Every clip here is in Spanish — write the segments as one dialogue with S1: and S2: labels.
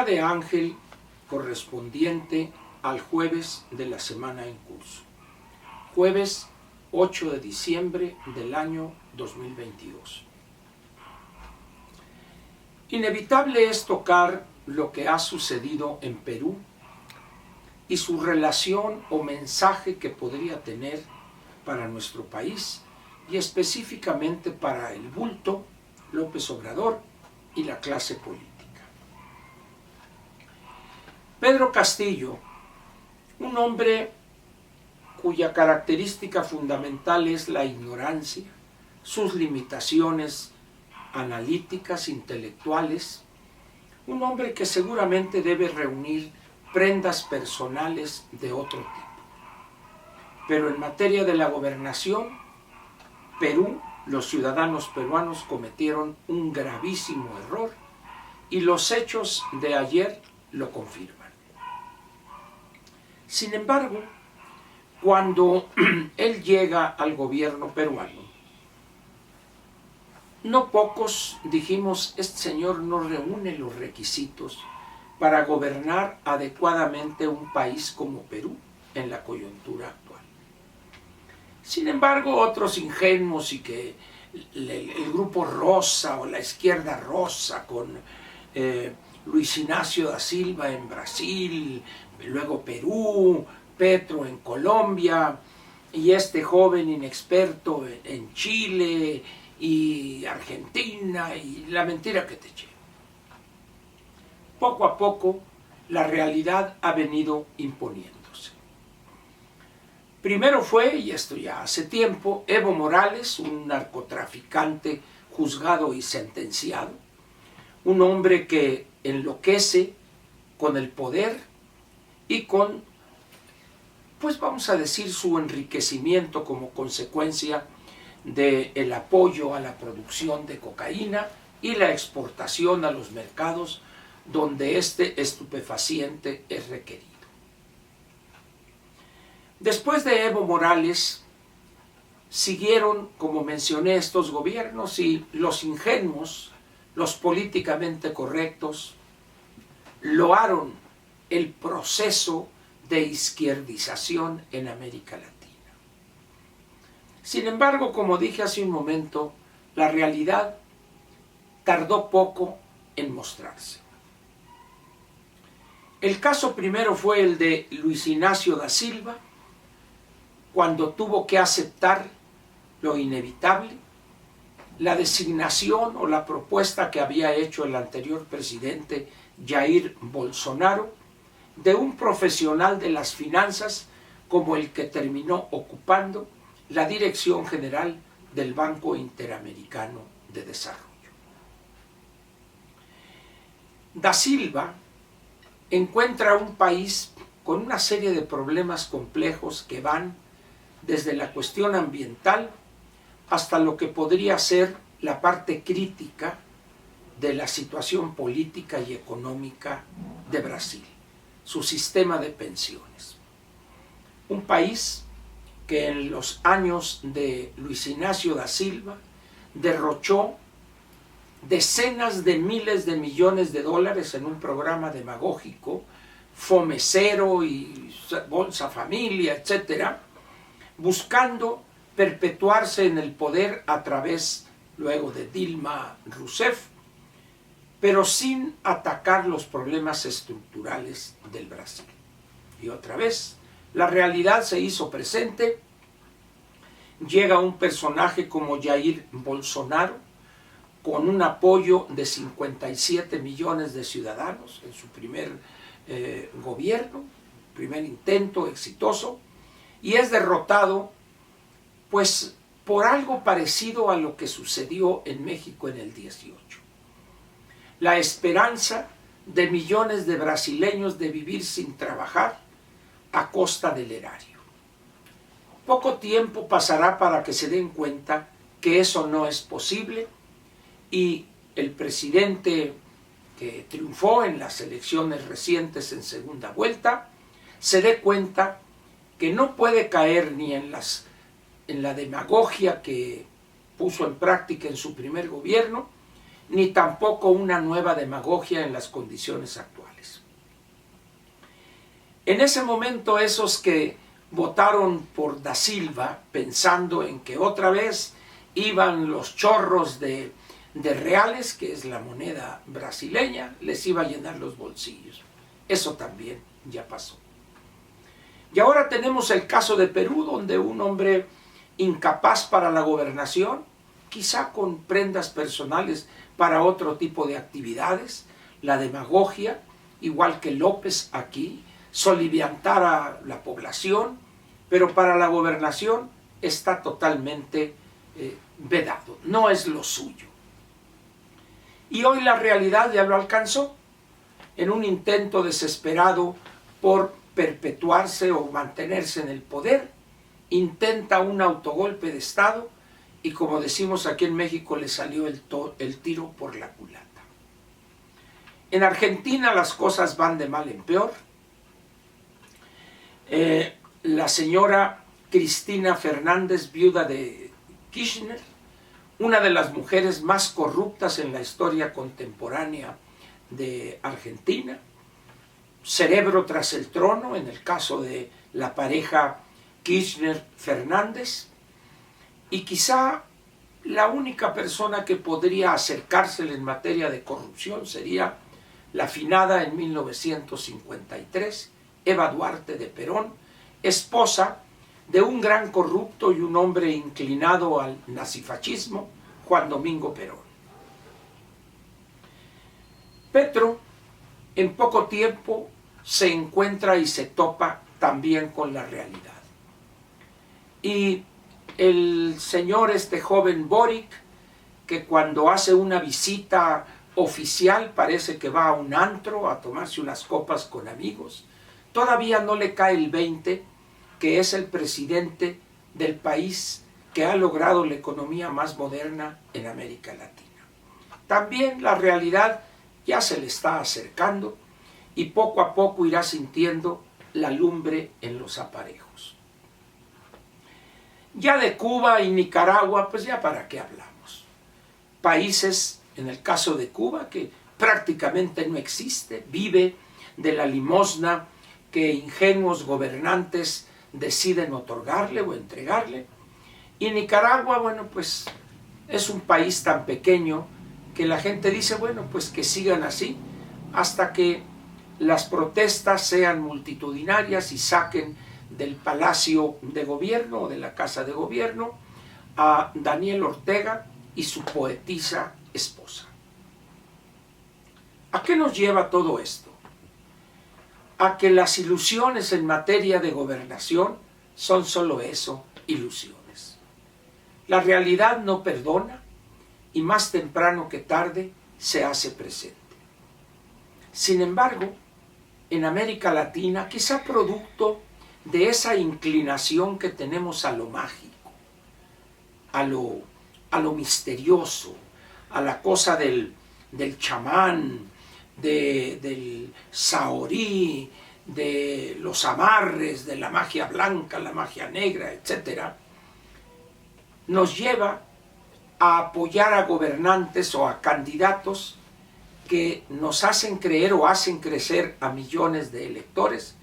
S1: Lectura de Ángel correspondiente al jueves de la semana en curso. Jueves 8 de diciembre del año 2022. Inevitable es tocar lo que ha sucedido en Perú y su relación o mensaje que podría tener para nuestro país y específicamente para el bulto, López Obrador y la clase política. Pedro Castillo, un hombre cuya característica fundamental es la ignorancia, sus limitaciones analíticas, intelectuales, un hombre que seguramente debe reunir prendas personales de otro tipo. Pero en materia de la gobernación, Perú, los ciudadanos peruanos cometieron un gravísimo error y los hechos de ayer lo confirman. Sin embargo, cuando él llega al gobierno peruano, no pocos dijimos, este señor no reúne los requisitos para gobernar adecuadamente un país como Perú en la coyuntura actual. Sin embargo, otros ingenuos y que el grupo rosa o la izquierda rosa con Luis Inácio da Silva en Brasil, luego Perú, Petro en Colombia, y este joven inexperto en Chile y Argentina, y la mentira que te eché. Poco a poco, la realidad ha venido imponiéndose. Primero fue, y esto ya hace tiempo, Evo Morales, un narcotraficante juzgado y sentenciado, un hombre que enloquece con el poder y con, pues vamos a decir, su enriquecimiento como consecuencia del apoyo a la producción de cocaína y la exportación a los mercados donde este estupefaciente es requerido. Después de Evo Morales, siguieron, como mencioné, estos gobiernos y los ingenuos, los políticamente correctos, loaron el proceso de izquierdización en América Latina. Sin embargo, como dije hace un momento, la realidad tardó poco en mostrarse. El caso primero fue el de Luis Inácio da Silva, cuando tuvo que aceptar lo inevitable, la designación o la propuesta que había hecho el anterior presidente Jair Bolsonaro de un profesional de las finanzas como el que terminó ocupando la dirección general del Banco Interamericano de Desarrollo. Da Silva encuentra un país con una serie de problemas complejos que van desde la cuestión ambiental hasta lo que podría ser la parte crítica de la situación política y económica de Brasil, su sistema de pensiones. Un país que en los años de Luis Inácio da Silva derrochó decenas de miles de millones de dólares en un programa demagógico, Fome Cero y Bolsa Familia, etcétera, buscando perpetuarse en el poder a través luego de Dilma Rousseff, pero sin atacar los problemas estructurales del Brasil. Y otra vez, la realidad se hizo presente, llega un personaje como Jair Bolsonaro, con un apoyo de 57 millones de ciudadanos en su primer gobierno, primer intento exitoso, y es derrotado pues por algo parecido a lo que sucedió en México en el 18. La esperanza de millones de brasileños de vivir sin trabajar a costa del erario. Poco tiempo pasará para que se den cuenta que eso no es posible y el presidente que triunfó en las elecciones recientes en segunda vuelta se dé cuenta que no puede caer ni en la demagogia que puso en práctica en su primer gobierno, ni tampoco una nueva demagogia en las condiciones actuales. En ese momento esos que votaron por Da Silva pensando en que otra vez iban los chorros de reales, que es la moneda brasileña, les iba a llenar los bolsillos. Eso también ya pasó. Y ahora tenemos el caso de Perú, donde un hombre incapaz para la gobernación, quizá con prendas personales para otro tipo de actividades, la demagogia, igual que López aquí, soliviantar a la población, pero para la gobernación está totalmente vedado, no es lo suyo. Y hoy la realidad ya lo alcanzó, en un intento desesperado por perpetuarse o mantenerse en el poder, intenta un autogolpe de Estado y, como decimos aquí en México, le salió el tiro por la culata. En Argentina las cosas van de mal en peor. La señora Cristina Fernández, viuda de Kirchner, una de las mujeres más corruptas en la historia contemporánea de Argentina, cerebro tras el trono en el caso de la pareja Kirchner-Fernández, y quizá la única persona que podría acercársele en materia de corrupción sería la finada en 1953, Eva Duarte de Perón, esposa de un gran corrupto y un hombre inclinado al nazifascismo, Juan Domingo Perón. Petro en poco tiempo se encuentra y se topa también con la realidad. Y el señor, joven Boric, que cuando hace una visita oficial parece que va a un antro a tomarse unas copas con amigos, todavía no le cae el 20 que es el presidente del país que ha logrado la economía más moderna en América Latina. También la realidad ya se le está acercando y poco a poco irá sintiendo la lumbre en los aparejos. Ya de Cuba y Nicaragua, pues ya para qué hablamos. Países, en el caso de Cuba, que prácticamente no existe, vive de la limosna que ingenuos gobernantes deciden otorgarle o entregarle. Y Nicaragua, bueno, pues es un país tan pequeño que la gente dice, bueno, pues que sigan así hasta que las protestas sean multitudinarias y saquen del Palacio de Gobierno o de la Casa de Gobierno a Daniel Ortega y su poetisa esposa. ¿A qué nos lleva todo esto? A que las ilusiones en materia de gobernación son solo eso, ilusiones. La realidad no perdona y más temprano que tarde se hace presente. Sin embargo, en América Latina, quizá producto de esa inclinación que tenemos a lo mágico, a lo misterioso, a la cosa del chamán, del saorí, de los amarres, de la magia blanca, la magia negra, etc., nos lleva a apoyar a gobernantes o a candidatos que nos hacen creer o hacen crecer a millones de electores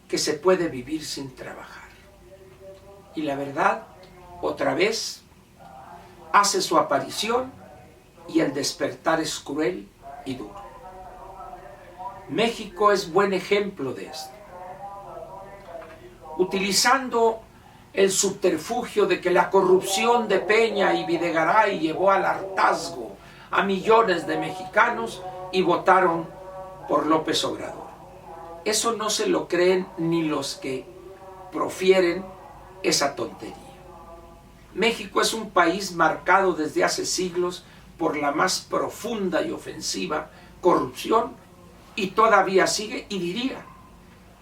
S1: que se puede vivir sin trabajar. Y la verdad, otra vez, hace su aparición y el despertar es cruel y duro. México es buen ejemplo de esto. Utilizando el subterfugio de que la corrupción de Peña y Videgaray llevó al hartazgo a millones de mexicanos y votaron por López Obrador. Eso no se lo creen ni los que profieren esa tontería. México es un país marcado desde hace siglos por la más profunda y ofensiva corrupción y todavía sigue, y diría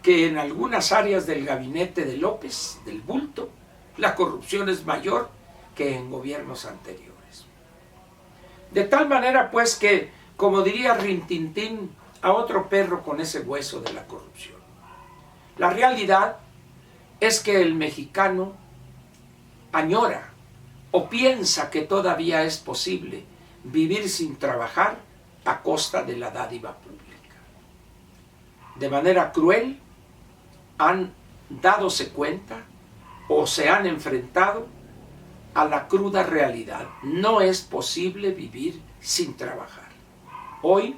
S1: que en algunas áreas del gabinete de López, del bulto, la corrupción es mayor que en gobiernos anteriores. De tal manera pues que, como diría Rintintín, a otro perro con ese hueso de la corrupción. La realidad es que el mexicano añora o piensa que todavía es posible vivir sin trabajar a costa de la dádiva pública. De manera cruel, han dadose cuenta o se han enfrentado a la cruda realidad. No es posible vivir sin trabajar. Hoy,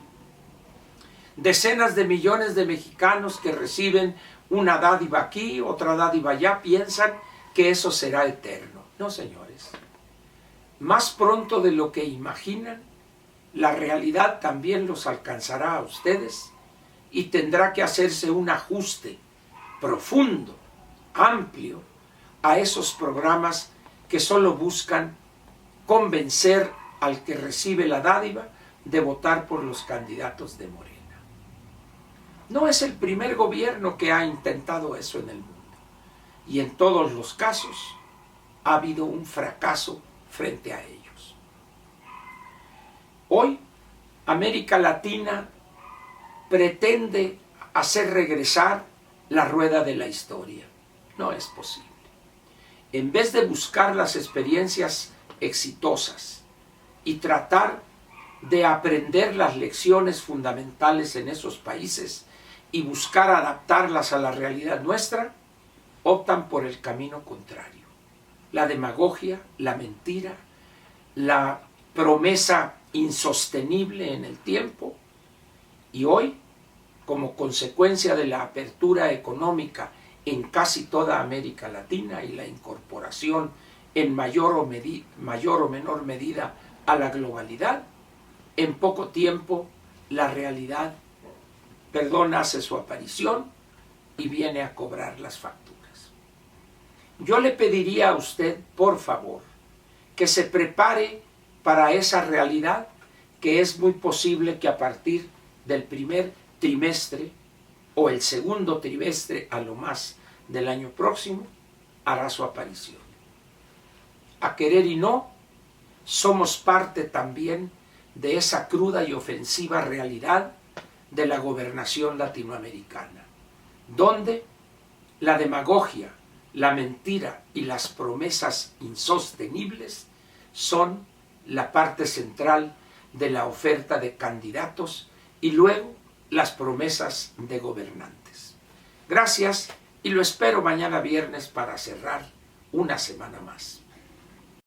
S1: decenas de millones de mexicanos que reciben una dádiva aquí, otra dádiva allá, piensan que eso será eterno. No, señores. Más pronto de lo que imaginan, la realidad también los alcanzará a ustedes y tendrá que hacerse un ajuste profundo, amplio, a esos programas que solo buscan convencer al que recibe la dádiva de votar por los candidatos de Morena. No es el primer gobierno que ha intentado eso en el mundo. Y en todos los casos ha habido un fracaso frente a ellos. Hoy, América Latina pretende hacer regresar la rueda de la historia. No es posible. En vez de buscar las experiencias exitosas y tratar de aprender las lecciones fundamentales en esos países y buscar adaptarlas a la realidad nuestra, optan por el camino contrario. La demagogia, la mentira, la promesa insostenible en el tiempo, y hoy, como consecuencia de la apertura económica en casi toda América Latina y la incorporación en mayor o menor medida a la globalidad, en poco tiempo la realidad, hace su aparición y viene a cobrar las facturas. Yo le pediría a usted, por favor, que se prepare para esa realidad, que es muy posible que a partir del primer trimestre o el segundo trimestre a lo más del año próximo hará su aparición. A querer y no, somos parte también de esa cruda y ofensiva realidad de la gobernación latinoamericana, donde la demagogia, la mentira y las promesas insostenibles son la parte central de la oferta de candidatos y luego las promesas de gobernantes. Gracias y lo espero mañana viernes para cerrar una semana más.